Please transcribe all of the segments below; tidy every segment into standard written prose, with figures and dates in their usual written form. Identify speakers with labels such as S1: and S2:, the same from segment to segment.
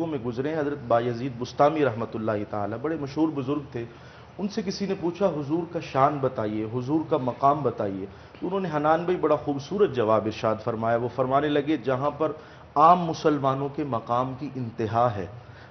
S1: میں گزرے حضرت بایزید بستامی رحمۃ اللہ تعالی، بڑے مشہور بزرگ تھے. ان سے کسی نے پوچھا حضور کا شان بتائیے، حضور کا مقام بتائیے. تو انہوں نے حنان بھائی بڑا خوبصورت جواب ارشاد فرمایا. وہ فرمانے لگے جہاں پر عام مسلمانوں کے مقام کی انتہا ہے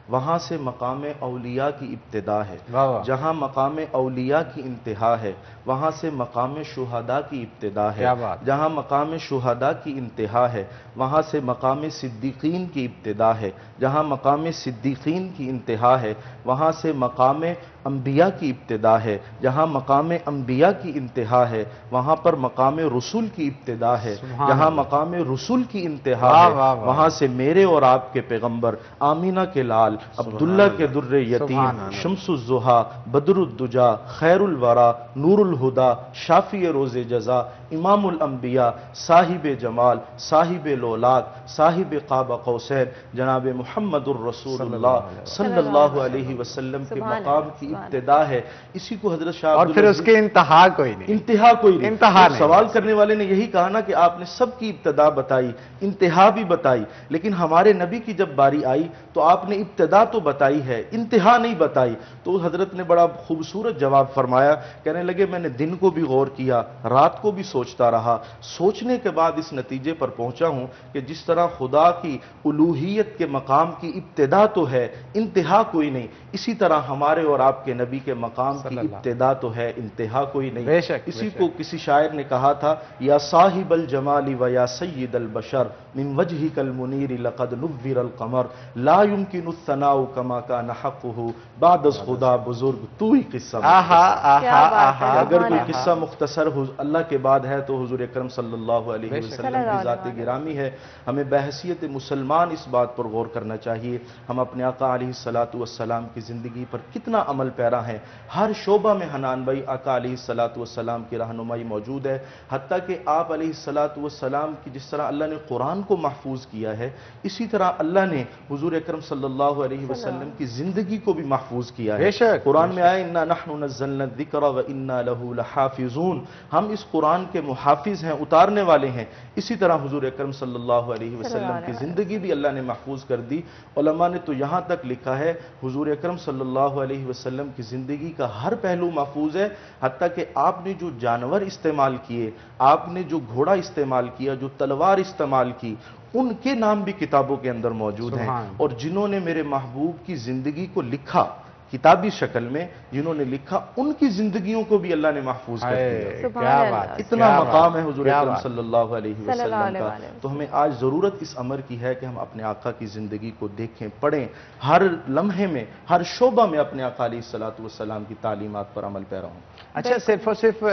S1: وہاں سے مقام اولیاء کی ابتدا ہے، جہاں مقام اولیاء کی انتہا ہے وہاں سے مقام شہداء کی ابتدا ہے، جہاں مقام شہداء کی انتہا ہے وہاں سے مقام صدیقین کی ابتدا ہے، جہاں مقام صدیقین کی انتہا ہے وہاں سے مقام انبیاء کی ابتدا ہے، جہاں مقام انبیاء کی انتہا ہے وہاں پر مقام رسول کی ابتدا ہے، جہاں مقام رسول کی انتہا ہے وہاں سے میرے اور آپ کے پیغمبر آمینہ کے لال عبداللہ کے در یتیم شمس الضحیٰ بدر الدجا خیر الورا نور الہدا شافی روز جزا امام الانبیاء صاحب جمال صاحب لولاک صاحب قاب قوسین جناب محمد الرسول اللہ صلی اللہ علیہ وسلم کے مقام کی ابتدا ہے. اسی کو حضرت شاہ
S2: اور پھر اس کی انتہا کوئی نہیں،
S1: انتہا کوئی نہیں. سوال کرنے والے نے یہی کہا نا کہ آپ نے سب کی ابتدا بتائی، انتہا بھی بتائی، لیکن ہمارے نبی کی جب باری آئی تو آپ نے ابتدا تو بتائی ہے، انتہا نہیں بتائی. تو حضرت نے بڑا خوبصورت جواب فرمایا. کہنے لگے میں نے دن کو بھی غور کیا، رات کو بھی سوچتا رہا، سوچنے کے بعد اس نتیجے پر پہنچا ہوں کہ جس طرح خدا کی الوہیت کے مقام کی ابتدا تو ہے انتہا کوئی نہیں، اسی طرح ہمارے اور آپ کے نبی کے مقام کی ابتدا تو ہے انتہا کوئی نہیں. اسی کو کسی شاعر نے کہا تھا یا صاحب الجمال و یا سید البشر من وجهك المنیر لقد نور القمر لا يمكن الثناء كما كان حقه بعد از خدا بزرگ تو ہی قصہ. اگر کوئی قصہ مختصر اللہ کے بعد ہے تو حضور اکرم صلی اللہ علیہ وسلم کی ذات گرامی ہے. ہمیں بحیثیت مسلمان اس بات پر غور کرنا چاہیے ہم اپنے آقا علیہ الصلوۃ والسلام کی زندگی پر کتنا عمل پیرا ہیں. ہر شعبہ میں حنان بھائی آقا علیہ الصلوۃ والسلام کی رہنمائی موجود ہے. حتیٰ کہ آپ علیہ الصلوۃ والسلام کی جس طرح اللہ نے قرآن کو محفوظ کیا ہے اسی طرح اللہ نے حضور اکرم صلی اللہ علیہ وسلم کی زندگی کو بھی محفوظ کیا ہے. قرآن میں آیا انا نحن نزلنا الذکر وانا له لحافظون، ہم اس قرآن کے محافظ ہیں، اتارنے والے ہیں. اسی طرح حضور اکرم صلی اللہ علیہ وسلم کی زندگی بھی اللہ نے محفوظ کر دی. علماء نے تو یہاں تک لکھا ہے حضور اکرم صلی اللہ علیہ وسلم کی زندگی کا ہر پہلو محفوظ ہے. حتیٰ کہ آپ نے جو جانور استعمال کیے، آپ نے جو گھوڑا استعمال کیا، جو تلوار استعمال کی، ان کے نام بھی کتابوں کے اندر موجود ہیں. اور جنہوں نے میرے محبوب کی زندگی کو لکھا کتابی شکل میں، جنہوں نے لکھا ان کی زندگیوں کو بھی اللہ نے محفوظ کر دیا. اتنا مقام ہے حضور اکرم صلی اللہ علیہ وسلم کا. تو ہمیں آج ضرورت اس امر کی ہے کہ ہم اپنے آقا کی زندگی کو دیکھیں، پڑھیں، ہر لمحے میں ہر شعبہ میں اپنے آقا علیہ الصلوۃ والسلام کی تعلیمات پر عمل پیرا ہوں.
S2: اچھا، صرف اور صرف